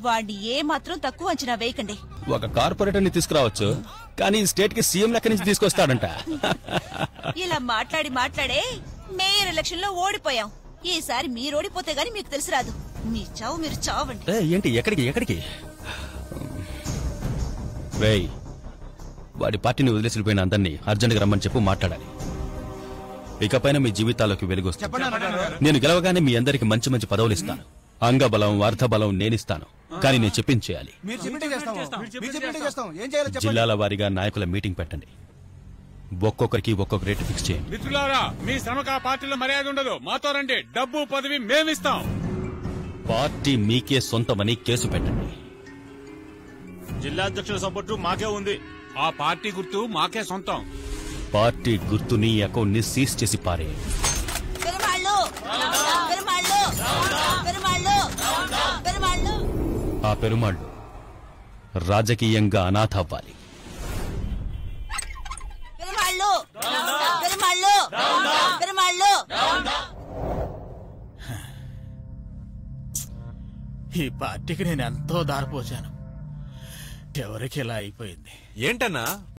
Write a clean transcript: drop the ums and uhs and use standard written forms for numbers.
వాడిని ఏ మాత్రం తక్కువ అంచనా వేయకండి. ఒక కార్పొరేటర్ ని తీసుకురావచ్చు, కానీ స్టేట్ కి సీఎం లెక్క నుంచి తీసుకొస్తాడంట. ఇలా మాట్లాడే మేయర్ ఎలక్షన్ లో ఓడిపోయాం. ఈసారి మీరు ఓడిపోతే గానీ మీకు తెలిసి రాదు. మీ చావు మీరు చావండి. ఏంటి ఎక్కడికి రేయ్, వాడి పార్టీని వదిలేసిపోయిన అందరినీ అర్జెంట్గా రమ్మని చెప్పు, మాట్లాడాలి. ఇకపైన మీ జీవితాల్లోకి వెలుగొస్తాను. నేను గెలవగానే మీ అందరికి మంచి మంచి పదవులు ఇస్తాను. అంగబలం, అర్థబలం నేనిస్తాను. కానీ నేను చెప్పింది చేయాలి. జిల్లాల వారీగా నాయకుల మీటింగ్ పెట్టండి. ఒక్కొక్కరికి ఒక్కొక్క రేటు ఫిక్స్ చేయండి. మిత్రులారా, మీ శ్రమకు ఆ పార్టీలో మర్యాద ఉండదు. మాతో రండి, డబ్బు పదవి మేమిస్తాం. పార్టీ మీకే సొంతమని కేసు పెట్టండి. జిల్లా అధ్యక్షుల సపోర్టు మాకే ఉంది. ఆ పార్టీ గుర్తు మాకే సొంతం. పార్టీ గుర్తుని అకౌంట్ ని సీజ్ చేసి పారేయండి. ఆ పెరుమాళ్ళు రాజకీయంగా అనాథ అవ్వాలి. ఈ పార్టీకి నేను ఎంతో దారిపోసాను. ఎవరికి ఇలా అయిపోయింది ఏంటన్నా?